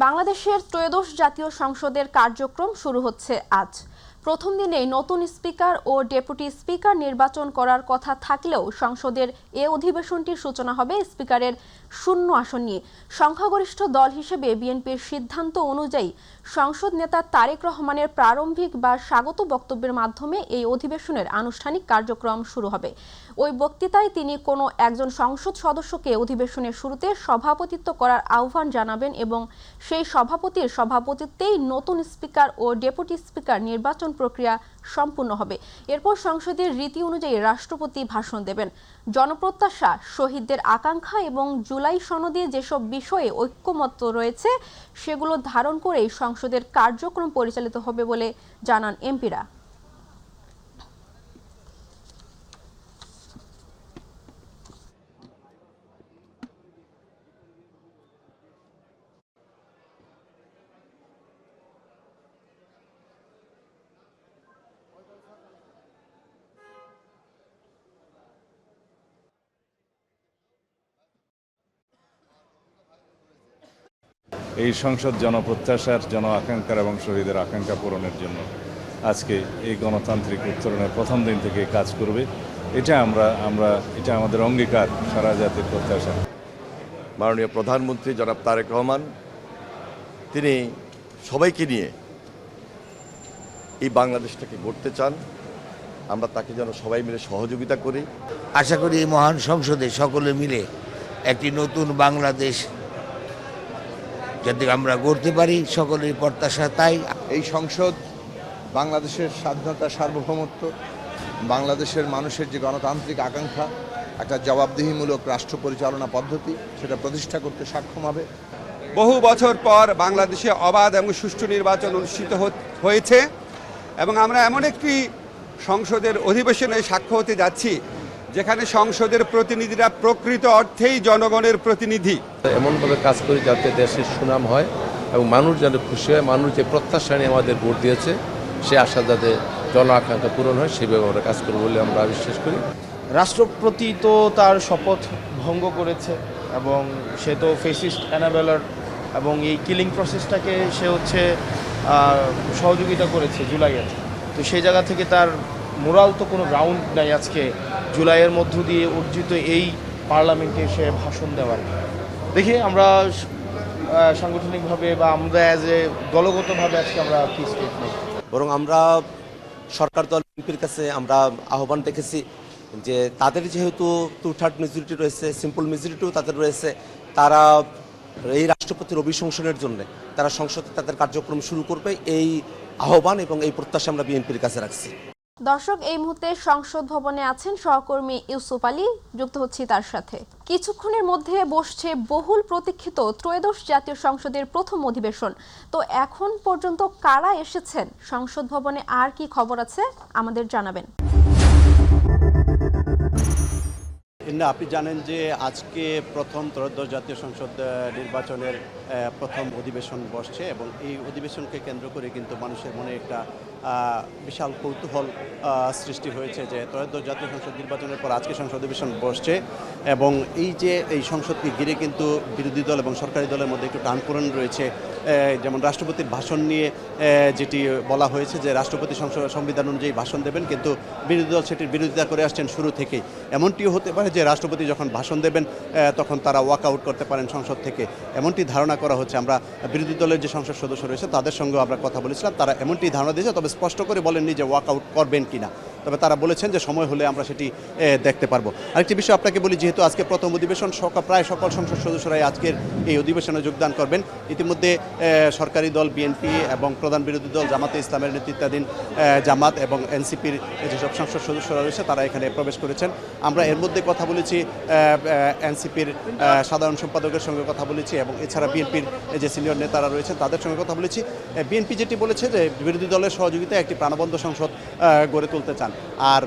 বাংলাদেশের ত্রয়োদশ জাতীয় সংসদের কার্যক্রম শুরু হচ্ছে আজ। প্রথম দিনেই নতুন স্পিকার ও ডেপুটি স্পিকার নির্বাচন করার কথা থাকলেও সংসদের এ অধিবেশনটির সূচনা হবে স্পিকারের শূন্য আসন নিয়ে। সংখ্যাগরিষ্ঠ দল হিসেবে বিএনপির সিদ্ধান্ত অনুযায়ী সংসদ নেতা তারেক রহমানের প্রারম্ভিক বা স্বাগত বক্তব্যের মাধ্যমে এই অধিবেশনের আনুষ্ঠানিক কার্যক্রম শুরু হবে। ওই বক্তৃতায় তিনি কোনো একজন সংসদ সদস্যকে অধিবেশনের শুরুতে সভাপতিত্ব করার আহ্বান জানাবেন এবং সেই সভাপতির সভাপতিত্বেই নতুন স্পিকার ও ডেপুটি স্পিকার নির্বাচন প্রক্রিয়া সম্পূর্ণ হবে। এরপর সংসদের রীতি অনুযায়ী রাষ্ট্রপতি ভাষণ দেবেন। জনপ্রত্যাশা, শহীদদের আকাঙ্ক্ষা এবং জুলাই সনদে যেসব বিষয়ে ঐক্যমত্য রয়েছে সেগুলো ধারণ করেই সংসদের কার্যক্রম পরিচালিত হবে বলে জানান এমপিরা। এই সংসদ জনপ্রত্যাশার, জন আকাঙ্ক্ষার এবং শহীদের আকাঙ্ক্ষা পূরণের জন্য আজকে এই গণতান্ত্রিক উত্তরণের প্রথম দিন থেকে কাজ করবে। এটা আমাদের অঙ্গীকার, সারা জাতির প্রত্যাশা। মাননীয় প্রধানমন্ত্রী জনাব তারেক রহমান তিনি সবাইকে নিয়ে এই বাংলাদেশটাকে গড়তে চান। আমরা তাকে যেন সবাই মিলে সহযোগিতা করি। আশা করি এই মহান সংসদে সকলে মিলে একটি নতুন বাংলাদেশ যাতে আমরা গড়তে পারি, সকলের প্রত্যাশা তাই। এই সংসদ বাংলাদেশের স্বাধীনতা, সার্বভৌমত্ব, বাংলাদেশের মানুষের যে গণতান্ত্রিক আকাঙ্ক্ষা, একটা জবাবদিহিমূলক রাষ্ট্র পরিচালনা পদ্ধতি, সেটা প্রতিষ্ঠা করতে সক্ষম হবে। বহু বছর পর বাংলাদেশে অবাধ এবং সুষ্ঠু নির্বাচন অনুষ্ঠিত হয়েছে এবং আমরা এমন একটি সংসদের অধিবেশনে সাক্ষ্য হতে যাচ্ছি যেখানে সংসদের প্রতিনিধিরা প্রকৃত অর্থেই জনগণের প্রতিনিধি। এমনভাবে কাজ করি যাতে দেশের সুনাম হয় এবং মানুষ যেন খুশি হয়, মানুষ যে প্রত্যাশা নিয়ে আমাদের ভোট দিয়েছে সে আশা যাতে জন আকাঙ্ক্ষা পূরণ হয় সেভাবে আমরা কাজ করব বলে আমরা বিশ্বাস করি। রাষ্ট্রপতি তো তার শপথ ভঙ্গ করেছে এবং সে তো ফেসিস্ট অ্যানাবেলার এবং এই কিলিং প্রসেসটাকে সে সহযোগিতা করেছে জুলাইয়ের। তো সেই জায়গা থেকে তার মোরাল তো কোনো গ্রাউন্ড নাই আজকে জুলাইয়ের মধ্য দিয়ে অর্জিত এই পার্লামেন্টে সে ভাষণ দেওয়ার। দেখি আমরা সাংগঠনিকভাবে বা আমরা অ্যাজ এ দলগতভাবে আজকে আমরা কি স্টেপ নেই, বরং আমরা সরকার দল বিএনপির কাছে আমরা আহ্বান দেখেছি যে তাদের যেহেতু 2/3 মেজরিটি রয়েছে, সিম্পল মেজরিটিও তাদের রয়েছে, তারা এই রাষ্ট্রপতির অভিশংসনের জন্য তারা সংসদে তাদের কার্যক্রম শুরু করবে, এই আহ্বান এবং এই প্রত্যাশা আমরা বিএনপির কাছে রাখছি। দর্শক, এই মুহূর্তে সংসদ ভবনে আছেন সহকর্মী ইউসুফ আলী, যুক্ত হচ্ছি তার সাথে। কিছুক্ষণের মধ্যে বসছে বহুল প্রতীক্ষিত ত্রয়োদশ জাতীয় সংসদের প্রথম অধিবেশন। তো এখন পর্যন্ত কারা এসেছেন সংসদ ভবনে, আর কি খবর আছে আমাদের জানাবেন। আপনি জানেন যে আজকে প্রথম ত্রয়োদশ জাতীয় সংসদ নির্বাচনের প্রথম অধিবেশন বসছে এবং এই অধিবেশনকে কেন্দ্র করে কিন্তু মানুষের মনে একটা বিশাল কৌতূহল সৃষ্টি হয়েছে যে ত্রয়োদশ জাতীয় সংসদ নির্বাচনের পর আজকে সংসদ অধিবেশন বসছে এবং এই সংসদকে ঘিরে কিন্তু বিরোধী দল এবং সরকারি দলের মধ্যে একটু টানপোড়েন রয়েছে। যেমন রাষ্ট্রপতির ভাষণ নিয়ে যেটি বলা হয়েছে যে রাষ্ট্রপতি সংবিধান অনুযায়ী ভাষণ দেবেন, কিন্তু বিরোধী দল সেটির বিরোধিতা করে আসছেন শুরু থেকেই। এমনটিও হতে পারে যে রাষ্ট্রপতি যখন ভাষণ দেবেন তখন তারা ওয়াক আউট করতে পারেন সংসদ থেকে, এমনটি ধারণা করা হচ্ছে। আমরা বিরোধী দলের যে সংসদ সদস্য রয়েছে তাদের সঙ্গেও আমরা কথা বলেছিলাম, তারা এমনটি ধারণা দিয়েছে, তবে স্পষ্ট করে বলেননি যে ওয়াক আউট করবেন কিনা, তবে তারা বলেছেন যে সময় হলে আমরা সেটি দেখতে পারবো। আরেকটি বিষয় আপনাকে বলি, যেহেতু আজকে প্রথম অধিবেশন, প্রায় সকল সংসদ সদস্যরাই আজকের এই অধিবেশনে যোগদান করবেন। ইতিমধ্যে সরকারি দল বিএনপি এবং প্রধান বিরোধী দল জামাতে ইসলামের নেতৃত্বাধীন জামাত এবং এনসিপির যেসব সংসদ সদস্যরা রয়েছে তারা এখানে প্রবেশ করেছেন। আমরা এর মধ্যে কথা বলেছি এনসিপির সাধারণ সম্পাদকের সঙ্গে কথা বলেছি এবং এছাড়া বিএনপির যে সিনিয়র নেতারা রয়েছেন তাদের সঙ্গে কথা বলেছি। বিএনপি যেটি বলেছে যে বিরোধী দলের সহযোগিতায় একটি প্রাণবন্ত সংসদ গড়ে তুলতে চান। আর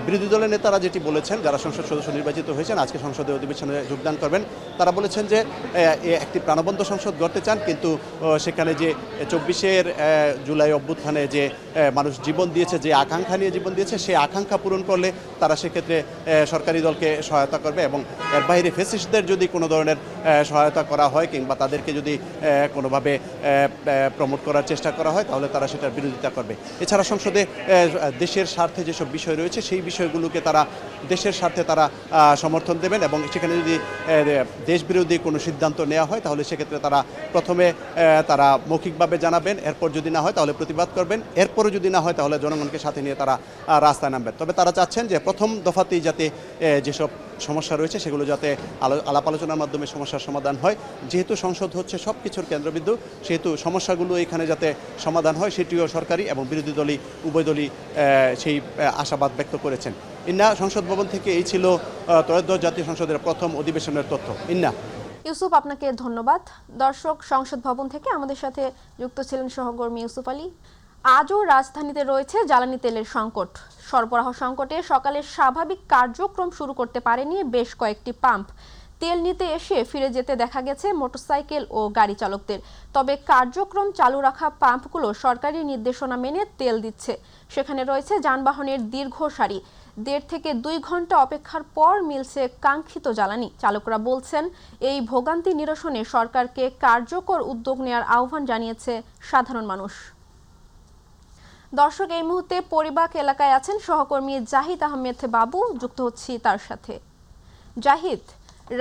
বিরোধী দলের নেতারা যেটি বলেছেন, যারা সংসদ সদস্য নির্বাচিত হয়েছেন আজকে সংসদের অধিবেশনে যোগদান করবেন, তারা বলেছেন যে একটি প্রাণবন্ত সংসদ গড়তে চান, কিন্তু সেখানে যে 24 জুলাই অভ্যুত্থানে যে মানুষ জীবন দিয়েছে, যে আকাঙ্ক্ষা নিয়ে জীবন দিয়েছে, সেই আকাঙ্ক্ষা পূরণ করলে তারা সেক্ষেত্রে সরকারি দলকে সহায়তা করবে, এবং এর বাইরে ফ্যাসিস্টদের যদি কোনো ধরনের সহায়তা করা হয় কিংবা তাদেরকে যদি কোনোভাবে প্রমোট করার চেষ্টা করা হয় তাহলে তারা সেটার বিরোধিতা করবে। এছাড়া সংসদে দেশের স্বার্থে যেসব বিষয় রয়েছে সেই বিষয়গুলোকে তারা দেশের স্বার্থে তারা সমর্থন দেবেন, এবং সেখানে যদি দেশবিরোধী কোনো সিদ্ধান্ত নেওয়া হয় তাহলে সেক্ষেত্রে তারা প্রথমে তারা মৌখিকভাবে জানাবেন, এরপর যদি না হয় তাহলে প্রতিবাদ করবেন, এরপরও যদি না হয় তাহলে জনগণকে সাথে নিয়ে তারা রাস্তায় নামবেন। তবে তারা চাচ্ছেন যে প্রথম দফাতেই যাতে যেসব সমস্যা রয়েছে সেগুলো যাতে আলাপ আলোচনার মাধ্যমে সমস্যার সমাধান হয়। যেহেতু সংসদ হচ্ছে সব কিছুর কেন্দ্রবিন্দু, সেহেতু সমস্যাগুলো এখানে যাতে সমাধান হয় সেটিও সরকারি এবং বিরোধী দলই উভয় দলই সেই আশাবাদ ব্যক্ত করেছেন। ইন্না, সংসদ ভবন থেকে এই ছিল ত্রয়োদশ জাতীয় সংসদের প্রথম অধিবেশনের তথ্য। ইন্না। ইউসুফ, আপনাকে ধন্যবাদ। দর্শক, সংসদ ভবন থেকে আমাদের সাথে যুক্ত ছিলেন সহকর্মী ইউসুফ আলী। আজও রাজধানীতে রয়েছে জ্বালানি তেলের সংকট। সরবরাহ সংকটে সকালের স্বাভাবিক কার্যক্রম শুরু করতে পারেনি বেশ কয়েকটি পাম্প। তেল নিতে এসে ফিরে যেতে দেখা গেছে মোটরসাইকেল ও গাড়ি চালকদের। তবে কার্যক্রম চালু রাখা পাম্পগুলো সরকারি নির্দেশনা মেনে তেল দিচ্ছে। সেখানে রয়েছে যানবাহনের দীর্ঘ সারি। 1.5 থেকে 2 ঘন্টা অপেক্ষার পর মিলছে কাঙ্ক্ষিত জ্বালানি। চালকরা বলছেন, এই ভোগান্তি নিরসনে সরকারকে কার্যকর উদ্যোগ নেওয়ার আহ্বান জানিয়েছে সাধারণ মানুষ। দর্শক, এই মুহূর্তে পরিবাক এলাকায় আছেন সহকর্মী জাহিদ আহমেদ বাবু, যুক্ত হচ্ছি তার সাথে। জাহিদ,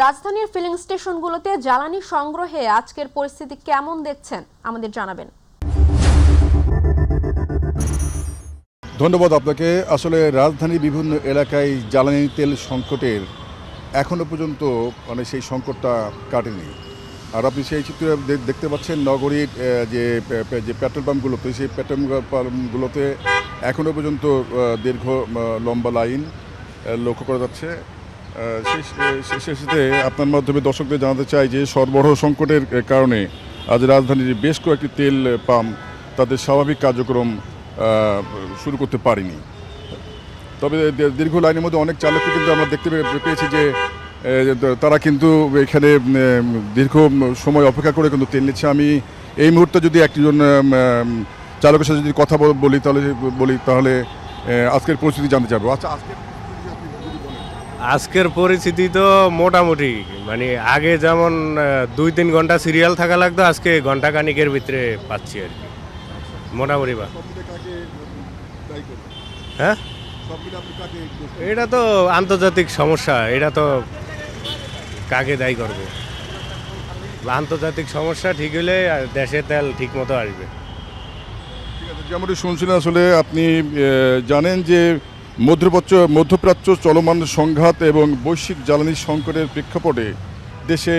রাজধানীর ফিলিং স্টেশনগুলোতে জ্বালানি সংগ্রহে আজকের পরিস্থিতি কেমন দেখছেন আমাদের জানাবেন। ধন্যবাদ আপনাকে। আসলে রাজধানীর বিভিন্ন এলাকায় জ্বালানি তেল সংকটের এখনও পর্যন্ত সেই সংকটটা কাটেনি। আর আপনি সেই চিত্র দেখতে পাচ্ছেন নগরীর যে পেট্রোল পাম্পগুলোতে, সেই পেট্রোল পাম্পগুলোতে এখনও পর্যন্ত দীর্ঘ লম্বা লাইন লক্ষ্য করা যাচ্ছে। শেষে আপনার মাধ্যমে দর্শকদের জানাতে চাই যে সরবরাহ সংকটের কারণে আজ রাজধানীর বেশ কয়েকটি তেল পাম্প তাদের স্বাভাবিক কার্যক্রম শুরু করতে পারেনি। তবে দীর্ঘ লাইনের মধ্যে অনেক চালককে কিন্তু আমরা দেখতে পেয়েছি যে তারা কিন্তু এখানে দীর্ঘ সময় অপেক্ষা করে কিন্তু তেল নিচ্ছে। আমি এই মুহূর্তে যদি একজন চালকের সাথে যদি কথা বলি তাহলে আজকের পরিস্থিতি জানতে চাইবো। আচ্ছা, আজকের পরিস্থিতি তো মোটামুটি মানে আগে যেমন 2-3 ঘন্টা সিরিয়াল থাকা লাগতো, আজকে ঘন্টা খানিকের ভিতরে পাচ্ছি আর কি, মোটামুটি। হ্যাঁ, এটা তো আন্তর্জাতিক সমস্যা, এটা তো কাকে দায়ী করবো? আন্তর্জাতিক সমস্যা ঠিক হলে দেশে তেল ঠিক মতো আসবে। যেমনটি শুনছিলেন, আসলে আপনি জানেন যে মধ্যপ্রাচ্য চলমান সংঘাত এবং বৈশ্বিক জ্বালানি সংকটের প্রেক্ষাপটে দেশে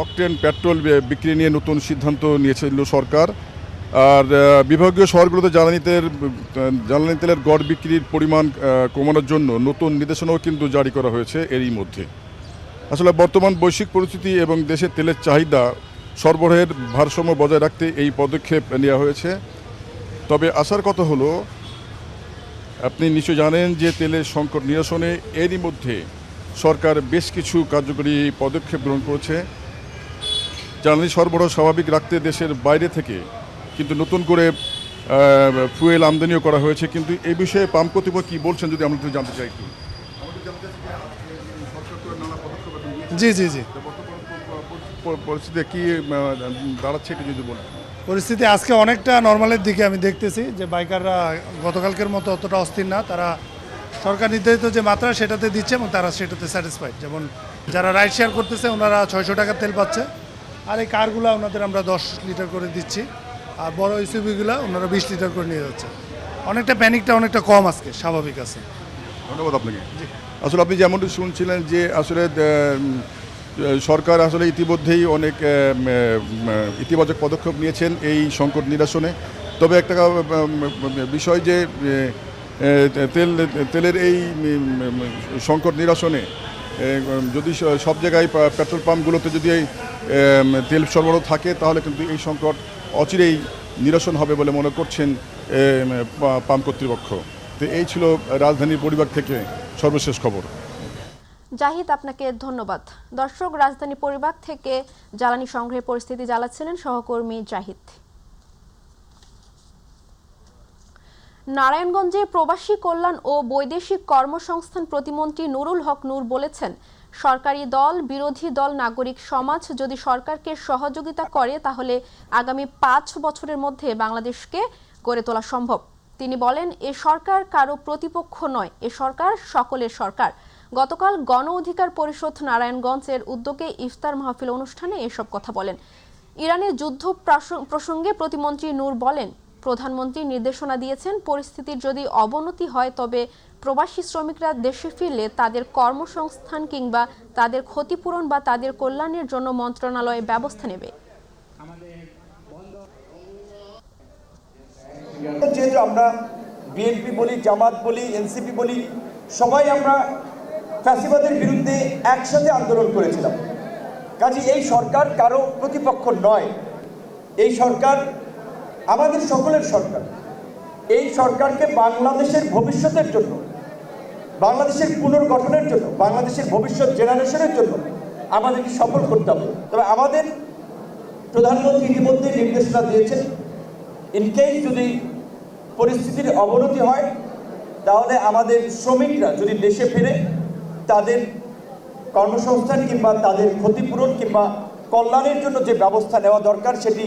অকটেন পেট্রোল বিক্রি নিয়ে নতুন সিদ্ধান্ত নিয়েছিল সরকার। আর বিভাগীয় শহরগুলোতে জ্বালানি তেলের গড় বিক্রির পরিমাণ কমানোর জন্য নতুন নির্দেশনাও কিন্তু জারি করা হয়েছে এরই মধ্যে। আসলে বর্তমান বৈশ্বিক পরিস্থিতি এবং দেশের তেলের চাহিদা সরবরাহের ভারসাম্য বজায় রাখতে এই পদক্ষেপ নেওয়া হয়েছে। তবে আসার কথা হলো, আপনি নিশ্চয় জানেন যে তেলের সংকট নিরসনে এরই মধ্যে সরকার বেশ কিছু কার্যকরী পদক্ষেপ গ্রহণ করেছে। জ্বালানি সরবরাহ স্বাভাবিক রাখতে দেশের বাইরে থেকে কিন্তু নতুন করে ফুয়েল আমদানিও করা হয়েছে। কিন্তু এই বিষয়ে পাম্প কর্তৃপক্ষ কী বলছেন যদি আমরা জানতে চাই। জি জি জি পরিস্থিতি কি দাঁড়াচ্ছে একটু যদি বলেন। পরিস্থিতি আজকে অনেকটা নর্মালের দিকে আমি দেখতেছি যে বাইকাররা গতকালকের মতো অতটা অস্থির না, তারা সরকার নির্ধারিত যে মাত্রা সেটাতে দিচ্ছে এবং তারা সেটাতে স্যাটিসফাইড। যেমন যারা রাইড শেয়ার করতেছে ওনারা 600 টাকার তেল পাচ্ছে, আর এই কারগুলো ওনাদের আমরা 10 লিটার করে দিচ্ছি, আর বড় এসইউভিগুলো ওনারা 20 লিটার করে নিয়ে যাচ্ছে। অনেকটা প্যানিকটা অনেকটা কম আজকে, স্বাভাবিক আছে। ধন্যবাদ আপনাকে। আসলে আপনি যেমনটি শুনছিলেন যে আসলে সরকার আসলে ইতিমধ্যেই অনেক ইতিবাচক পদক্ষেপ নিয়েছেন এই সংকট নিরসনে। তবে একটা বিষয় যে তেলের এই সংকট নিরসনে যদি সব জায়গায় পেট্রোল পাম্পগুলোতে যদি তেল সরবরাহ থাকে তাহলে কিন্তু এই সংকট অচিরেই নিরসন হবে বলে মনে করছেন পাম্প কর্তৃপক্ষ। তো এই ছিল রাজধানীর পরিবার থেকে সর্বশেষ খবর। জাহিদ, আপনাকে ধন্যবাদ। দর্শক, রাজধানী পরিবার থেকে জ্বালানি সংগ্রহের পরিস্থিতি জানাচ্ছিলেন সহকর্মী জাহিদ। নারায়ণগঞ্জে প্রবাসী কল্যাণ ও বৈদেশিক কর্মসংস্থান প্রতিমন্ত্রী নুরুল হক নূর বলেছেন, সরকারি দল, বিরোধী দল, নাগরিক সমাজ যদি সরকারকে সহযোগিতা করে তাহলে আগামী 5 বছরের মধ্যে বাংলাদেশকে গড়ে তোলা সম্ভব। তিনি বলেন, এ সরকার কারো প্রতিপক্ষ নয়, এ সরকার সকলের সরকার। গতকাল গণ অধিকার পরিষদ নারায়ণগঞ্জের উদ্যোগে ইফতার মাহফিল অনুষ্ঠানে এসব কথা বলেন। ইরানের যুদ্ধ প্রসঙ্গে প্রতিমন্ত্রী নূর বলেন, প্রধানমন্ত্রী নির্দেশনা দিয়েছেন, পরিস্থিতির যদি অবনতি হয় তবে প্রবাসী শ্রমিকরা দেশে ফিরলে তাদের কর্মসংস্থান কিংবা তাদের ক্ষতিপূরণ বা তাদের কল্যাণের জন্য মন্ত্রণালয় ব্যবস্থা নেবে। যেহেতু আমরা বিএনপি বলি, জামাত বলি, এনসিপি বলি, সবাই আমরা ফ্যাসিবাদের বিরুদ্ধে একসাথে আন্দোলন করেছিলাম। কাজে এই সরকার কারো প্রতিপক্ষ নয়, এই সরকার আমাদের সকলের সরকার। এই সরকারকে বাংলাদেশের ভবিষ্যতের জন্য, বাংলাদেশের পুনর্গঠনের জন্য, বাংলাদেশের ভবিষ্যৎ জেনারেশনের জন্য আমাদেরকে সফল করতে হবে। তবে আমাদের প্রধানমন্ত্রী ইতিমধ্যে নির্দেশনা দিয়েছেন, ইনকেস যদি পরিস্থিতির অবনতি হয় তাহলে আমাদের শ্রমিকরা যদি দেশে ফিরে তাদের কর্মসংস্থান কিংবা তাদের ক্ষতিপূরণ কিংবা কল্যাণের জন্য যে ব্যবস্থা নেওয়া দরকার সেটি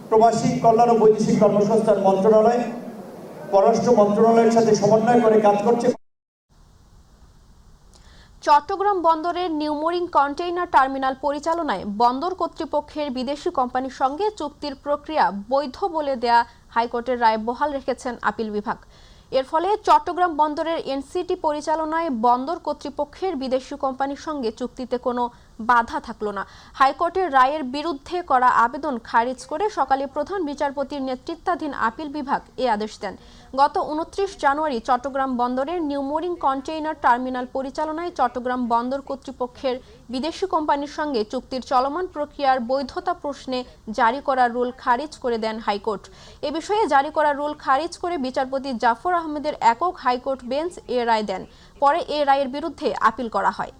প্রবাসী কল্যাণ ও বৈদেশিক কর্মসংস্থান মন্ত্রণালয় পররাষ্ট্র মন্ত্রণালয়ের সাথে সমন্বয় করে কাজ করছে। চট্টগ্রাম বন্দরের নিউমোরিং কন্টেইনার টার্মিনাল পরিচালনায় বন্দর কর্তৃপক্ষের বিদেশি কোম্পানির সঙ্গে চুক্তির প্রক্রিয়া বৈধ বলে দেয়া হাইকোর্টের রায় বহাল রেখেছেন আপিল বিভাগ। এর ফলে চট্টগ্রাম বন্দরের এনসিটি পরিচালনায় বন্দর কর্তৃপক্ষের বিদেশি কোম্পানির সঙ্গে চুক্তিতে কোনো বাধা থাকলো না। হাইকোর্টের রায়ের বিরুদ্ধে করা আবেদন খারিজ করে সকালে প্রধান বিচারপতির নেতৃত্বাধীন আপিল বিভাগ এ আদেশ দেন। গত 29 জানুয়ারি চট্টগ্রাম বন্দরের নিউমোরিং কন্টেইনার টার্মিনাল পরিচালনায় চট্টগ্রাম বন্দর কর্তৃপক্ষের বিদেশি কোম্পানির সঙ্গে চুক্তির চলমান প্রক্রিয়ার বৈধতা প্রশ্নে জারি করা রুল খারিজ করে দেন হাইকোর্ট। এ বিষয়ে জারি করা রুল খারিজ করে বিচারপতি জাফর আহমেদের একক হাইকোর্ট বেঞ্চ এ রায় দেন। পরে এ রায়ের বিরুদ্ধে আপিল করা হয়।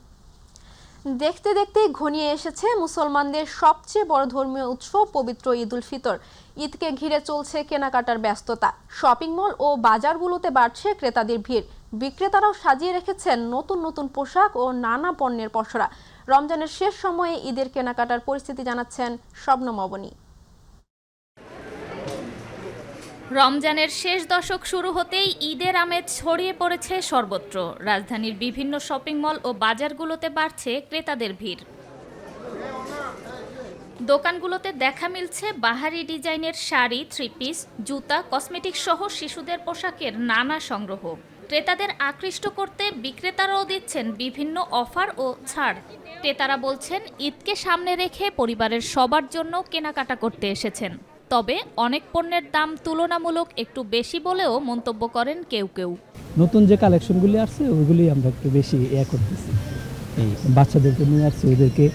দেখতে দেখতে ঘনিয়ে এসেছে মুসলমানদের সবচেয়ে বড় ধর্মীয় উৎসব পবিত্র ঈদ উল ফিতর। ঈদকে ঘিরে চলছে কেনাকাটার ব্যস্ততা। শপিং মল ও বাজারগুলোতে বাড়ছে ক্রেতাদের ভিড়। বিক্রেতারাও সাজিয়ে রেখেছেন নতুন নতুন পোশাক ও নানা পণ্যের পসরা। রমজানের শেষ সময়ে ঈদের কেনাকাটার পরিস্থিতি জানাচ্ছেন শবনম অবনী। রমজানের শেষ দশক শুরু হতেই ঈদের আমেজ ছড়িয়ে পড়েছে সর্বত্র। রাজধানীর বিভিন্ন শপিং মল ও বাজারগুলোতে বাড়ছে ক্রেতাদের ভিড়। দোকানগুলোতে দেখা মিলছে বাহারি ডিজাইনের শাড়ি, থ্রি পিস, জুতা, কসমেটিক সহ শিশুদের পোশাকের নানা সংগ্রহ। ক্রেতাদের আকৃষ্ট করতে বিক্রেতারাও দিচ্ছেন বিভিন্ন অফার ও ছাড়। ক্রেতারা বলছেন, ঈদকে সামনে রেখে পরিবারের সবার জন্য কেনাকাটা করতে এসেছেন। তবে অনেক পণ্যের দাম তুলনামূলক একটু বেশি বলেও মন্তব্য করেন কেউ কেউ। নতুন যে কালেকশনগুলি আসছে ওইগুলি আমরা একটু বেশি করতেছি। এই বাচ্চাদেরকে নিয়ে আসছি, ওদেরকে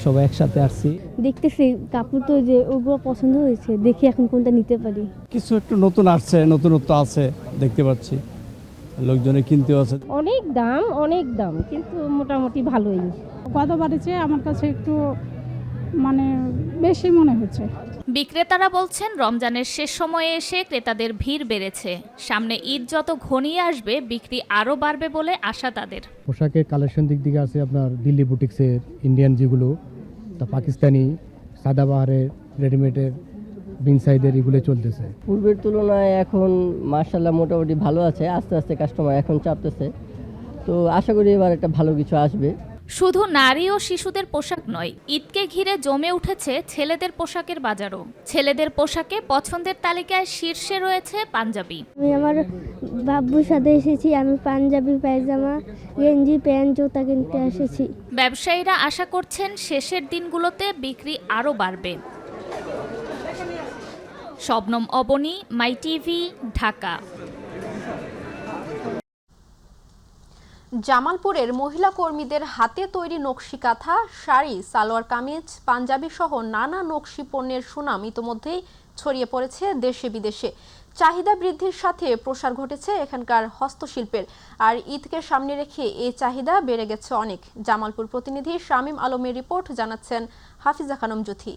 সবাই একসাথে আসছি, দেখতেছি কাপড় তো যে ওগুলো পছন্দ হয়েছে, দেখি এখন কোনটা নিতে পারি। কিছু একটু নতুন আসছে, নতুনত্ব আছে দেখতে পাচ্ছি, লোকজনে কিনতেও আছে। অনেক দাম কিন্তু মোটামুটি ভালোই। গতবারের চেয়ে আমার কাছে একটু বেশি মনে হচ্ছে। বিক্রেতারা বলছেন, রমজানের শেষ সময়ে এসে ক্রেতাদের ভিড় বেড়েছে। সামনে ঈদ যত ঘনিয়ে আসবে বিক্রি আরও বাড়বে বলে আশা তাদের। পোশাকের কালেকশন দিক থেকে আছে আপনার দিল্লি বুটিক্সের, ইন্ডিয়ান যেগুলো, তা পাকিস্তানি, সাদাবাহারের, রেডিমেডের, বিনসাইদের এগুলো চলতেছে। পূর্বের তুলনায় এখন মার্শাল্লাহ মোটামুটি ভালো আছে। আস্তে আস্তে কাস্টমার এখন চাপতেছে, তো আশা করি এবার একটা ভালো কিছু আসবে। শুধু নারী ও শিশুদের পোশাক নয়, ঈদকে ঘিরে জমে উঠেছে ছেলেদের পোশাকের বাজারও। ছেলেদের পোশাকে পছন্দের তালিকায় শীর্ষে রয়েছে পাঞ্জাবি। আমি আমার বাবুর সাথে এসেছি, আমি পাঞ্জাবি, পায়জামা, গেঞ্জি, প্যান্ট, জুতা কিনতে এসেছি। ব্যবসায়ীরা আশা করছেন শেষের দিনগুলোতে বিক্রি আরও বাড়বে। শবনম অবনী, মাই টিভি, ঢাকা। জামালপুরের মহিলা কর্মীদের হাতে তৈরি নকশি কাঁথা, শাড়ি, সালোয়ার কামিজ, পাঞ্জাবি সহ নানা নকশি পণ্যের সুনাম ইতোমধ্যেই ছড়িয়ে পড়েছে দেশে বিদেশে। চাহিদা বৃদ্ধির সাথে প্রসার ঘটেছে এখানকার হস্তশিল্পের, আর ঈদকে সামনে রেখে এই চাহিদা বেড়ে গেছে অনেক। জামালপুর প্রতিনিধি শামীম আলমের রিপোর্ট, জানাচ্ছেন হাফিজা খানম জুথি।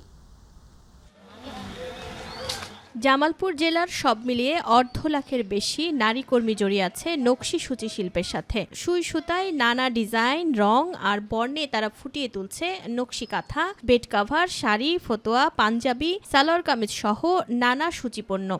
জামালপুর জেলার সব মিলিয়ে 1.5 লাখের বেশি নারী কর্মী জড়িয়ে আছে নকশি সূচি শিল্পের সাথে। সুই সুতায় নানা ডিজাইন, রং আর বর্ণে তারা ফুটিয়ে তুলছে নকশি কাঁথা, বেড কাভার, শাড়ি, ফতোয়া, পাঞ্জাবি, সালোয়ার কামিজ সহ নানা সূচিপণ্য।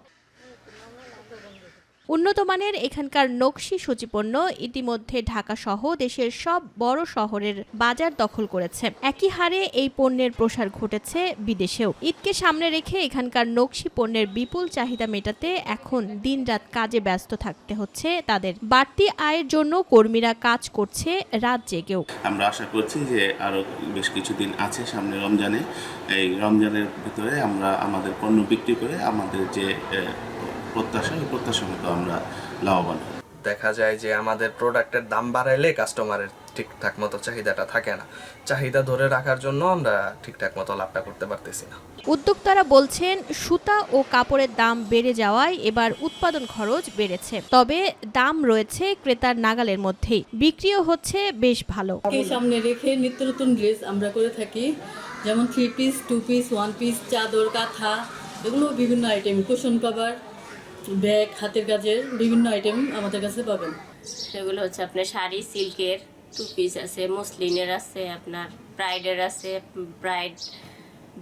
উন্নত মানের এখানকার নকশি সূচিপণ্য ইতিমধ্যে ঢাকা সহ দেশের সব বড় শহরের বাজার দখল করেছে। একই হারে এই পণ্যের প্রসার ঘটেছে বিদেশেও। ঈদকে সামনে রেখে এখানকার নকশি পণ্যের বিপুল চাহিদা মেটাতে এখন দিনরাত কাজে ব্যস্ত থাকতে হচ্ছে তাদের। বাড়তি আয়ের জন্য কর্মীরা কাজ করছে রাত জেগেও। আমরা আশা করছি যে আরো বেশ কিছুদিন আছে সামনে রমজানে, এই রমজানের ভিতরে আমরা আমাদের পণ্য বিক্রি করে আমাদের যে প্রত্যাশা মতো আমরা লাভবান। দেখা যায় যে আমাদের প্রোডাক্টের দাম বাড়াইলে কাস্টমারের ঠিকঠাক মতো চাহিদাটা থাকে না। চাহিদা ধরে রাখার জন্য আমরা ঠিকঠাক মতো লাভটা করতে পারতেছি না। উদ্যোক্তারা বলছেন সুতা ও কাপড়ের দাম বেড়ে যাওয়ায় এবার উৎপাদন খরচ বেড়েছে, তবে দাম রয়েছে ক্রেতার নাগালের মধ্যেই, বিক্রিও হচ্ছে বেশ ভালো। সামনে রেখে নিত্য নতুন ড্রেস আমরা করে থাকি, যেমন 3 পিস, 2 পিস, 1 পিস, চাদর, কাঁথা, এগুলো বিভিন্ন আইটেম, কুশন কভার, ব্যাগ, হাতের কাজের বিভিন্ন আইটেম আমাদের কাছে পাবেন। সেগুলো হচ্ছে আপনার শাড়ি, সিল্কের 2 পিস আছে, মসলিনের আছে, আপনার ব্রাইডের আছে, ব্রাইড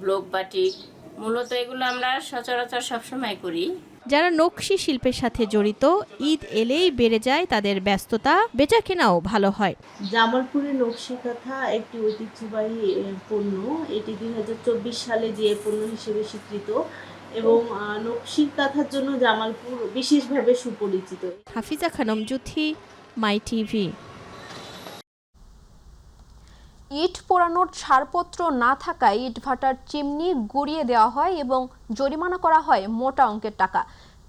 ব্লক বাটিক। মূলত এগুলো আমরা সচরাচর সবসময় করি। যারা নকশি শিল্পের সাথে জড়িত, ঈদ এলেই বেড়ে যায় তাদের ব্যস্ততা, বেচাকেনাও ভালো হয়। জামালপুরের নকশি কাঁথা একটি ঐতিহ্যবাহী পণ্য। এটি 2024 সালে যে পণ্য হিসেবে স্বীকৃত এবং নকশি কাঁথার জন্য জামালপুর বিশেষভাবে সুপরিচিত। হাফিজা খানম জুথি, মাই টিভি। ইট পোড়ানোর ছাড়পত্র না থাকায় ইটভাটার চিমনি গুঁড়িয়ে দেওয়া হয় এবং জরিমানা করা হয় মোটা অঙ্কের টাকা।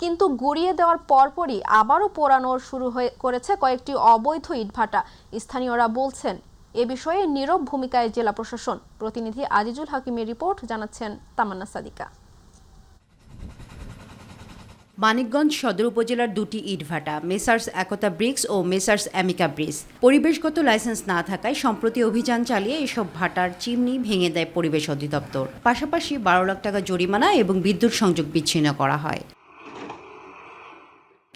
কিন্তু গুঁড়িয়ে দেওয়ার পরপরই আবারও পোড়ানো শুরু করেছে কয়েকটি অবৈধ ইটভাটা। স্থানীয়রা বলছেন এ বিষয়ে নীরব ভূমিকায় জেলা প্রশাসন। প্রতিনিধি আজিজুল হাকিমের রিপোর্ট, জানাচ্ছেন তামান্না সাদিকা। মানিকগঞ্জ সদর উপজেলার 2টি ইটভাটা, মেসার্স একতা ব্রিক্স ও মেসার্স অ্যামিকা ব্রিক্স, পরিবেশগত লাইসেন্স না থাকায় সম্প্রতি অভিযান চালিয়ে এসব ভাটার চিমনি ভেঙে দেয় পরিবেশ অধিদপ্তর। পাশাপাশি 12 লাখ টাকা জরিমানা এবং বিদ্যুৎ সংযোগ বিচ্ছিন্ন করা হয়।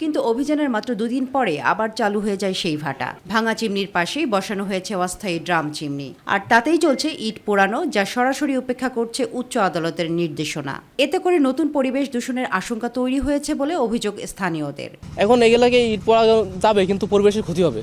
কিন্তু অভিযানের মাত্র 2 দিন পরে আবার চালু হয়ে যায় সেই ভাটা। ভাঙা চিমনির পাশেই বসানো হয়েছে অস্থায়ী ড্রাম চিমনি, আর তাতেই চলছে ইট পোড়ানো, যা সরাসরি উপেক্ষা করছে উচ্চ আদালতের নির্দেশনা। এতে করে নতুন পরিবেশ দূষণের আশঙ্কা তৈরি হয়েছে বলে অভিযোগ স্থানীয়দের। এখন এগুলাকে ইট পোড়া যাবে কিন্তু পরিবেশের ক্ষতি হবে,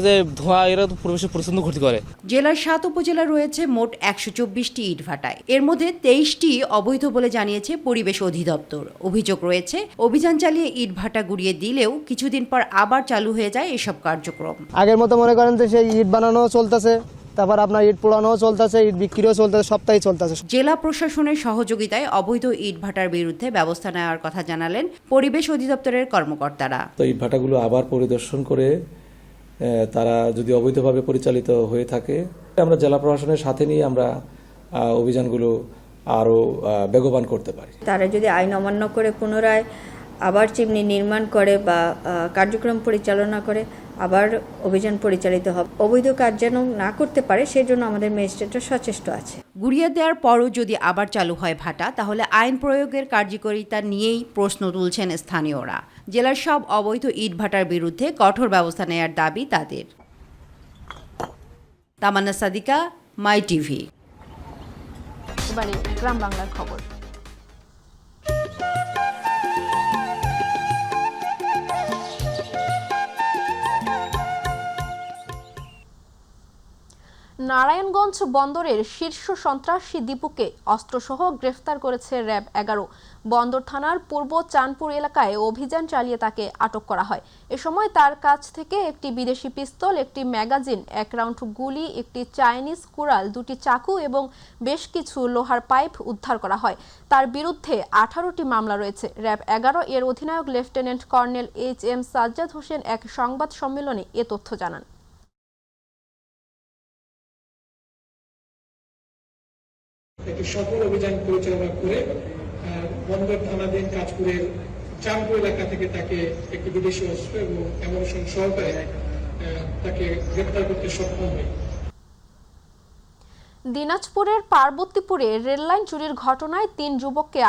যে ধোঁয়া এরা তো পরিবেশের প্রচন্ড ক্ষতি করে। জেলার 7 উপজেলা রয়েছে মোট 124টি ইটভাটায়, এর মধ্যে 23টি অবৈধ বলে জানিয়েছে পরিবেশ অধিদপ্তর। অভিযোগ রয়েছে অভিযান চালিয়ে ইটভাটা গুঁড়িয়ে দিলেও কিছুদিন পর আবার চালু হয়ে যায় এসব কার্যক্রম। আগের মতো মনে করেন যে সেই ইট বানানো চলতেছে, তারপর আপনার ইট পোড়ানো চলতেছে, ইট বিক্রিও চলতেছে, সবটাই চলতেছে। জেলা প্রশাসনের সহযোগিতায় অবৈধ ইটভাটার বিরুদ্ধে ব্যবস্থা নেওয়ার কথা জানালেন পরিবেশ অধিদপ্তরের কর্মকর্তারা। তো ইটভাটাগুলো আবার পরিদর্শন করে তারা যদি অবৈধভাবে পরিচালিত হয়ে থাকে, আমরা জেলা প্রশাসনের সাথে নিয়ে আমরা অভিযানগুলো আরও বেগবান করতে পারি। তারা যদি আইন অমান্য করে পুনরায় আবার চিমনি নির্মাণ করে বা কার্যক্রম পরিচালনা করে, আবার অভিযান পরিচালিত হবে। অবৈধ কাজ যেন না করতে পারে সেজন্য আমাদের ম্যাজিস্ট্রেটরা সচেষ্ট আছে। গুঁড়িয়ে দেওয়ার পরও যদি আবার চালু হয় ভাটা, তাহলে আইন প্রয়োগের কার্যকারিতা নিয়েই প্রশ্ন তুলছেন স্থানীয়রা। জেলার সব অবৈধ ইটভাটার বিরুদ্ধে কঠোর ব্যবস্থা নেওয়ার দাবি তাদের। তামান্না সাদিকা, মাই টিভি। এবারে গ্রাম বাংলার খবর। নারায়ণগঞ্জ বন্দরের শীর্ষ সন্ত্রাসী দীপুকে অস্ত্রসহ গ্রেফতার করেছে র্যাব 11। বন্দর থানার পূর্ব চাঁদপুর এলাকায় অভিযান চালিয়ে তাকে আটক করা হয়। এ সময় তার কাছ থেকে একটি বিদেশি পিস্তল, একটি ম্যাগাজিন, 1 রাউন্ড গুলি, একটি চাইনিজ কুড়াল, 2টি চাকু এবং বেশ কিছু লোহার পাইপ উদ্ধার করা হয়। তার বিরুদ্ধে 18টি মামলা রয়েছে। র্যাব 11 এর অধিনায়ক lieutenant colonel HM Sajjad Hossain এক সংবাদ সম্মেলনে এ তথ্য জানান। একটি সফল অভিযান পরিচালনা করে বন্দর থানাধীন কাজপুরের চাঁদপুর এলাকা থেকে তাকে একটি বিদেশি অস্ত্র এবং অ্যামুনিশন সহকারে তাকে গ্রেপ্তার করতে সক্ষম হয়। দিনাজপুরের পার্বতীপুরে রেললাইন চুরির ঘটনায় ৩ যুবককে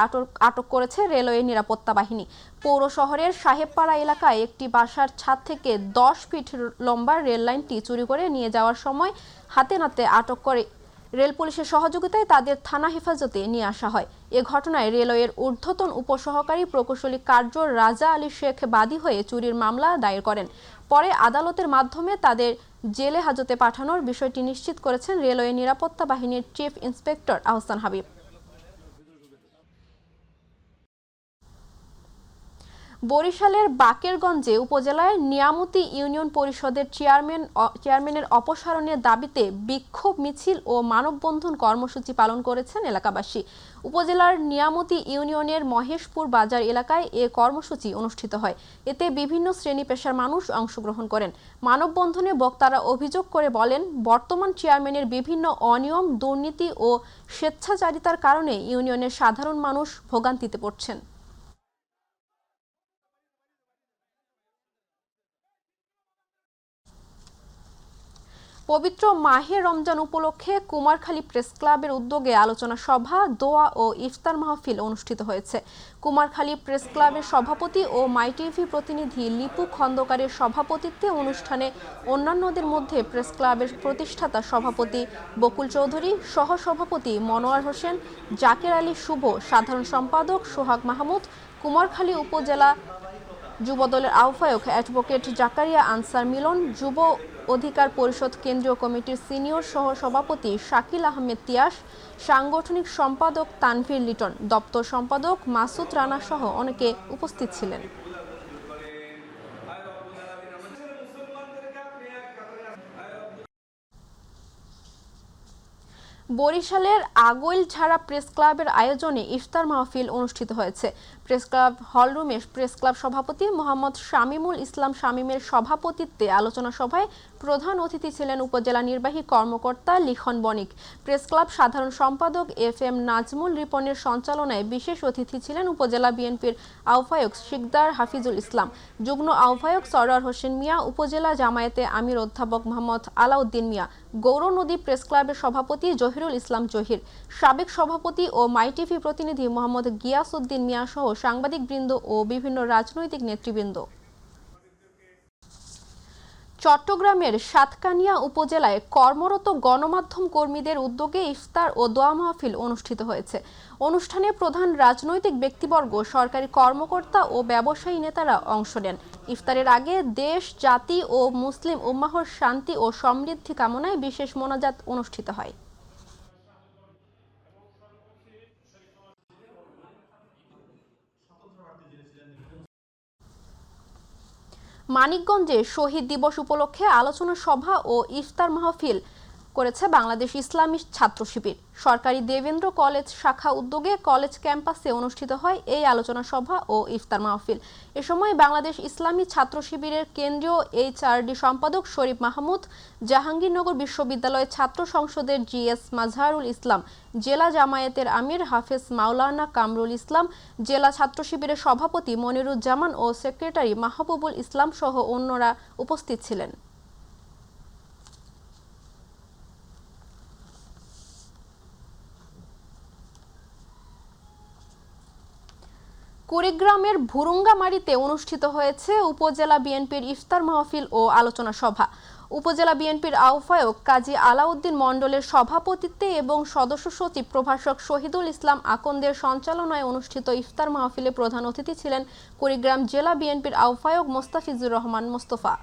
আটক করেছে রেলওয়ে নিরাপত্তা বাহিনী। পৌর শহরের সাহেবপাড়া এলাকায় একটি বাসার ছাদ থেকে 10 ফিট লম্বা রেললাইনটি চুরি করে নিয়ে যাওয়ার সময় হাতে নাতে আটক করে রেল পুলিশের সহযোগিতায় তাদের থানা হেফাজতে নিয়ে আসা হয়। এ ঘটনায় রেলওয়ের ঊর্ধ্বতন উপসহকারী প্রকৌশলী কার্য রাজা আলী শেখ বাদী হয়ে চুরির মামলা দায়ের করেন। পরে আদালতের মাধ্যমে তাদের জেলে হাজতে পাঠানোর বিষয়টি নিশ্চিত করেছেন রেলওয়ে নিরাপত্তা বাহিনীর চিফ ইন্সপেক্টর আহসান হাবিব। বরিশালের বাকেরগঞ্জে উপজেলায় নিয়ামতি ইউনিয়ন পরিষদের চেয়ারম্যানের অপসারণের দাবিতে বিক্ষোভ মিছিল ও মানববন্ধন কর্মসূচি পালন করেছেন এলাকাবাসী। উপজেলার নিয়ামতি ইউনিয়নের মহেশপুর বাজার এলাকায় এ কর্মসূচি অনুষ্ঠিত হয়। এতে বিভিন্ন শ্রেণী পেশার মানুষ অংশগ্রহণ করেন। মানববন্ধনে বক্তারা অভিযোগ করে বলেন, বর্তমান চেয়ারম্যানের বিভিন্ন অনিয়ম, দুর্নীতি ও স্বেচ্ছাচারিতার কারণে ইউনিয়নের সাধারণ মানুষ ভোগান্তিতে পড়ছেন। পবিত্র মাহে রমজান উপলক্ষে কুমারখালী প্রেস ক্লাবের উদ্যোগে আলোচনা সভা, দোয়া ও ইফতার মাহফিল অনুষ্ঠিত হয়েছে। কুমারখালী প্রেস ক্লাবের সভাপতি ও মাই টিভি প্রতিনিধি লিপু খন্দকারের সভাপতিত্বে অনুষ্ঠানে অন্যান্যদের মধ্যে প্রেস ক্লাবের প্রতিষ্ঠাতা সভাপতি বকুল চৌধুরী, সহসভাপতি মনোয়ার হোসেন, জাকের আলী শুভ, সাধারণ সম্পাদক সোহাগ মাহমুদ, কুমারখালী উপজেলা যুবদলের আহ্বায়ক অ্যাডভোকেট জাকারিয়া আনসার মিলন, যুব অধিকার পরিষদ কেন্দ্রীয় কমিটির সিনিয়র সহ সভাপতি শাকিল আহমেদ তিয়াস, সাংগঠনিক সম্পাদক তানভীর লিটন, দপ্তর সম্পাদক মাসুদ রানা সহ অনেকে উপস্থিত ছিলেন। বরিশালের আগৈলঝাড়া প্রেস ক্লাবের আয়োজনে ইফতার মাহফিল অনুষ্ঠিত হয়েছে। প্রেস ক্লাব হলরুমে প্রেস ক্লাব সভাপতি মোহাম্মদ শামীমুল ইসলাম শামীমের সভাপতিত্বে আলোচনা সভায় প্রধান অতিথি ছিলেন উপজেলা নির্বাহী কর্মকর্তা লিখন বণিক। প্রেস ক্লাব সাধারণ সম্পাদক FM নাজমুল রিপনের সঞ্চালনায় বিশেষ অতিথি ছিলেন উপজেলা বিএনপির আহ্বায়ক শিকদার হাফিজুল ইসলাম, যুগ্ম আহ্বায়ক সরওয়ার হোসেন মিয়া, উপজেলা জামায়াতে আমির অধ্যাপক মোহাম্মদ আলাউদ্দিন মিয়া, গৌরনদী প্রেস ক্লাবের সভাপতি জহিরুল ইসলাম জহির, সাবেক সভাপতি ও মাই টিভি প্রতিনিধি মোহাম্মদ গিয়াসউদ্দিন মিয়া সহ সাংবাদিকবৃন্দ ও বিভিন্ন রাজনৈতিক নেতৃবৃন্দ। চট্টগ্রামের সাতকানিয়া উপজেলায় কর্মরত গণমাধ্যম কর্মীদের উদ্যোগে ইফতার ও দোয়া মাহফিল অনুষ্ঠিত হয়েছে। অনুষ্ঠানে প্রধান রাজনৈতিক ব্যক্তিবর্গ, সরকারি কর্মকর্তা ও ব্যবসায়ী নেতারা অংশ নেন। ইফতারের আগে দেশ, জাতি ও মুসলিম উম্মাহর শান্তি ও সমৃদ্ধি কামনায় বিশেষ মোনাজাত অনুষ্ঠিত হয়। মানিকগঞ্জে শহীদ দিবস উপলক্ষে আলোচনা সভা ও ইফতার মাহফিল করেছে বাংলাদেশ ইসলামী ছাত্র শিবির। সরকারি দেবেন্দ্র কলেজ শাখা উদ্যোগে কলেজ ক্যাম্পাসে অনুষ্ঠিত হয় এই আলোচনা সভা ও ইফতার মাহফিল। এ সময় বাংলাদেশ ইসলামী ছাত্র শিবিরের কেন্দ্রীয় HRD সম্পাদক শরীফ মাহমুদ, জাহাঙ্গীরনগর বিশ্ববিদ্যালয়ের ছাত্র সংসদের GS মাজহারুল ইসলাম, জেলা জামায়াতের আমির হাফেজ মাওলানা কামরুল ইসলাম, জেলা ছাত্র শিবিরের সভাপতি মনিরুজ্জামান ও সেক্রেটারি মাহবুবুল ইসলাম সহ অন্যরা উপস্থিত ছিলেন। কুড়িগ্রামের ভুরুঙ্গামারীতে অনুষ্ঠিত হয়েছে উপজেলা বিএনপির ইফতার মাহফিল ও আলোচনা সভা। উপজেলা বিএনপির আহ্বায়ক কাজী আলাউদ্দিন মণ্ডলের সভাপতিত্বে এবং সদস্য সচিব প্রভাষক শহীদুল ইসলাম আকন্দের সঞ্চালনায় অনুষ্ঠিত ইফতার মাহফিলে প্রধান অতিথি ছিলেন কুড়িগ্রাম জেলা বিএনপির আহ্বায়ক মোস্তাফিজুর রহমান মোস্তফা।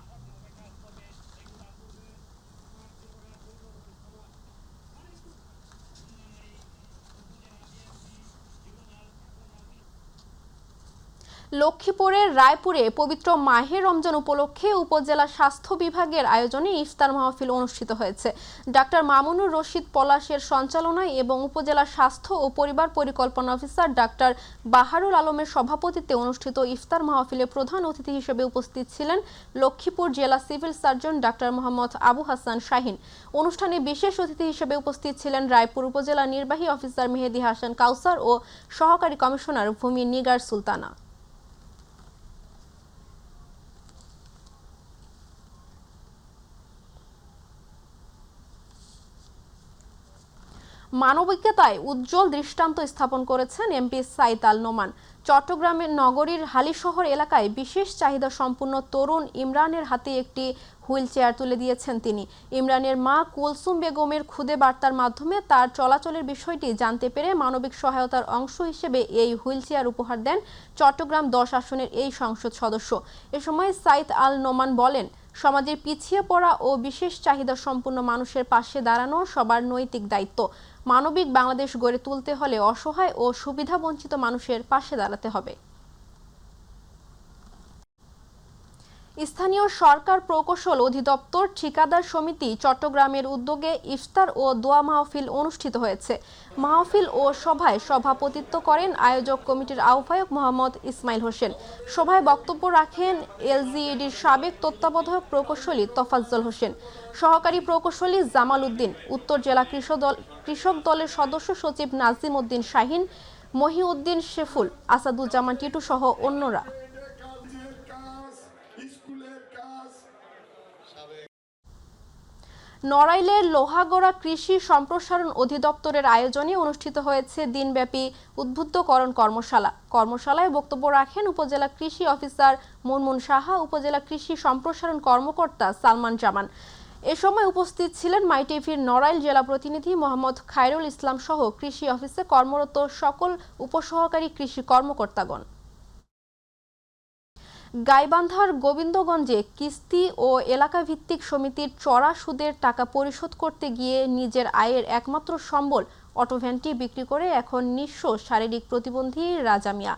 লক্ষ্মীপুরের রায়পুরে পবিত্র মাহে রমজান উপলক্ষে উপজেলা স্বাস্থ্য বিভাগের আয়োজনে ইফতার মাহফিল অনুষ্ঠিত হয়েছে। ডাক্তার মামুনুর রশিদ পলাশের সঞ্চালনায় এবং উপজেলা স্বাস্থ্য ও পরিবার পরিকল্পনা অফিসার ডাক্তার বাহারুল আলমের সভাপতিত্বে অনুষ্ঠিত ইফতার মাহফিলে প্রধান অতিথি হিসেবে উপস্থিত ছিলেন লক্ষ্মীপুর জেলা civil surgeon doctor Mohammad Abu Hasan Shahin. অনুষ্ঠানে বিশেষ অতিথি হিসেবে উপস্থিত ছিলেন রায়পুর উপজেলা নির্বাহী অফিসার মেহেদী হাসান কাউসার ও সহকারী কমিশনার ভূমি নিগার সুলতানা। মানবিকতায় উজ্জ্বল দৃষ্টান্ত স্থাপন করেছেন এমপি সাইদ আল নোমান। চট্টগ্রামের নগরীর হালিশহর এলাকায় বিশেষ চাহিদা সম্পন্ন তরুণ ইমরানের হাতে একটি হুইল চেয়ার তুলে দিয়েছেন তিনি। ইমরানের মা কুলসুম বেগমের খুদে বার্তার মাধ্যমে তার চলাচলের বিষয়টি জানতে পেরে মানবিক সহায়তার অংশ হিসেবে এই হুইল চেয়ার উপহার দেন চট্টগ্রাম 10 আসনের এই সংসদ সদস্য। এ সময় সাইদ আল নোমান বলেন, সমাজের পিছিয়ে পড়া ও বিশেষ চাহিদা সম্পন্ন মানুষের পাশে দাঁড়ানো সবার নৈতিক দায়িত্ব। মানবিক বাংলাদেশ গড়ে তুলতে হলে অসহায় ও সুবিধাবঞ্চিত মানুষের পাশে দাঁড়াতে হবে। স্থানীয় সরকার প্রকৌশল অধিদপ্তর ঠিকাদার সমিতি চট্টগ্রামের উদ্যোগে ইফতার ও দোয়া মাহফিল অনুষ্ঠিত হয়েছে। মাহফিল ও সভায় সভাপতিত্ব করেন আয়োজক কমিটির আহ্বায়ক মোহাম্মদ ইসমাইল হোসেন। সভায় বক্তব্য রাখেন এলজিইডির সাবেক তত্ত্বাবধায়ক প্রকৌশলী তোফাজ্জল হোসেন, সহকারী প্রকৌশলী জামাল উদ্দিন, উত্তর জেলা কৃষক দলের সদস্য সচিব নাজিম উদ্দিন শাহিন, মহিউদ্দিন শেফুল, আসাদুজ্জামান টিটু সহ অন্যরা। নড়াইলের লোহাগড়া কৃষি সম্প্রসারণ অধিদপ্তরের আয়োজনে অনুষ্ঠিত হয়েছে দিনব্যাপী উদ্বুদ্ধকরণ কর্মশালা। কর্মশালায় বক্তব্য রাখেন উপজেলা কৃষি অফিসার মুনমুন সাহা, উপজেলা কৃষি সম্প্রসারণ কর্মকর্তা সালমান জামান। এ সময় উপস্থিত ছিলেন মাইটিভির নড়াইল জেলা প্রতিনিধি মোহাম্মদ খায়রুল ইসলাম সহ কৃষি অফিসে কর্মরত সকল উপসহকারী কৃষি কর্মকর্তাগণ। গাইবান্ধার গোবিন্দগঞ্জে কিস্তি ও এলাকা ভিত্তিক সমিতির চড়া সুদের টাকা পরিশোধ করতে গিয়ে নিজের আয়ের একমাত্র সম্বল অটোভ্যানটি বিক্রি করে এখন নিঃস্ব শারীরিক প্রতিবন্ধী রাজা মিয়া।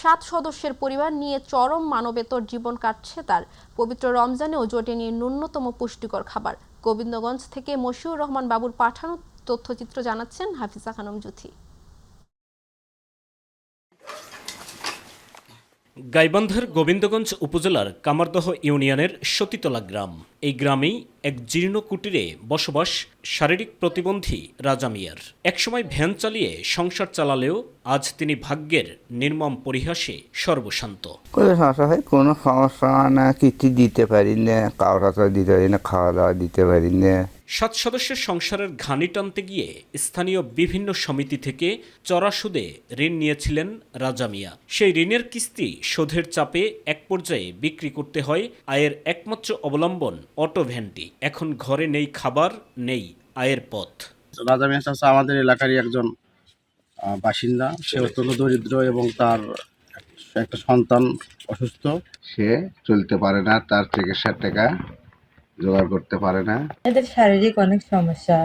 7 সদস্যের পরিবার নিয়ে চরম মানবেতর জীবন কাটছে তার। পবিত্র রমজানেও জোটেনি ন্যূনতম পুষ্টিকর খাবার। গোবিন্দগঞ্জ থেকে মশিউর রহমান বাবুর পাঠানো তথ্যচিত্র জানাচ্ছেন হাফিজা খানম জুথি। গাইবান্ধার গোবিন্দগঞ্জ উপজেলার কামারদহ ইউনিয়নের সতীতলা গ্রাম। এই গ্রামেই এক জীর্ণ কুটিরে বসবাস শারীরিক প্রতিবন্ধী রাজা মিয়ার। একসময় ভ্যান চালিয়ে সংসার চালালেও আজ তিনি ভাগ্যের নির্মম পরিহাসে সর্বশান্ত। কোনো সমস্যা হয়, কোনো সমস্যা না, কিছু দিতে পারি না, কাউরা দিতে পারি না, খাওয়া দাওয়া দিতে পারি না। 7 সদস্যের সংসারের ঘানি টানতে গিয়ে স্থানীয় বিভিন্ন সমিতি থেকে চড়া সুদে ঋণ নিয়েছিলেন রাজা মিয়া। সেই ঋণের কিস্তি শোধের চাপে এক পর্যায়ে বিক্রি করতে হয় আয়ের একমাত্র অবলম্বন অটো ভ্যানটি। এখন ঘরে নেই খাবার, নেই আয়ের পথ। রাজা মিয়া চাচা আমাদের এলাকারই একজন বাসিন্দা। সে অত্যন্ত দরিদ্র এবং তার একটা সন্তান অসুস্থ। সে চলতে পারে না, তার চিকিৎসার টাকা জোগাড় করতে পারে না। এদের শারীরিক অনেক সমস্যা,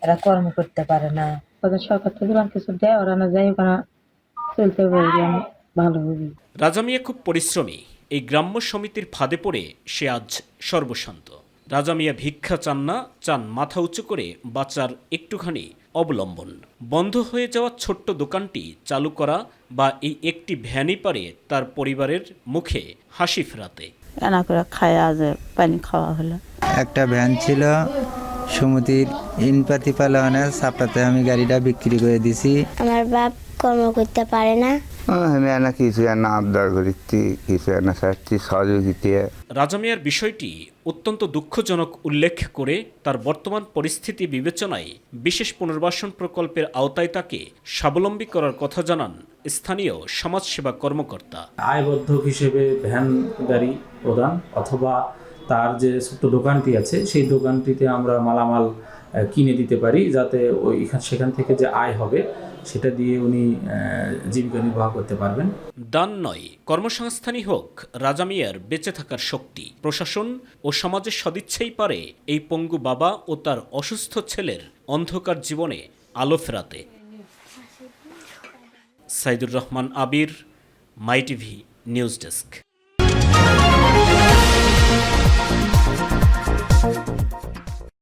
এরা কর্ম করতে পারে না। ওদের সরকার থেকে কিছু দেয়, ওরা না যাই ওখানে চলতে পারবে ভালো হবে। রাজা মিয়া খুব পরিশ্রমী। এই গ্রাম্য সমিতির ফাঁদে পড়ে সে আজ সর্বশান্ত। রাজা মিয়া ভিক্ষা চান না, চান মাথা উঁচু করে বাঁচার একটুখানি অবলম্বন। বন্ধ হয়ে যাওয়া ছোট্ট দোকানটি চালু করা বা এই একটি ভ্যানই পারে তার পরিবারের মুখে হাসি ফেরাতে। রান্না করে খায়, আজ পানি খাওয়া হলো। একটা ভ্যান ছিল সমিতির ইনপাতি পালানে সাপটাতে আমি গাড়িটা বিক্রি করে দিছি। আমার বাপ কর্ম করতে পারে না, আমি না কিছু না আবদার করিছি, কিছু না চাচ্ছি সহযোগিতা। রাজা মিয়ার বিষয়টি অত্যন্ত দুঃখজনক উল্লেখ করে তার বর্তমান পরিস্থিতি বিবেচনায় বিশেষ পুনর্বাসন প্রকল্পের আওতায় তাকে স্বাবলম্বী করার কথা জানান স্থানীয় সমাজসেবা কর্মকর্তা। আয়বদ্ধ হিসেবে ভ্যান গাড়ি প্রদান অথবা তার যে ছোট্ট দোকানটি আছে সেই দোকানটিতে আমরা মালামাল কিনে দিতে পারি, যাতে ওই সেখান থেকে যে আয় হবে সেটা দিয়ে উনি জীবিকা নির্বাহ করতে পারবেন। দান নয়, কর্মসংস্থানই হোক রাজা মিয়ার বেঁচে থাকার শক্তি। প্রশাসন ও সমাজের সদিচ্ছাই পারে এই পঙ্গু বাবা ও তার অসুস্থ ছেলের অন্ধকার জীবনে আলো ফেরাতে। সাইদুর রহমান আবির, মাই টিভি নিউজ ডেস্ক।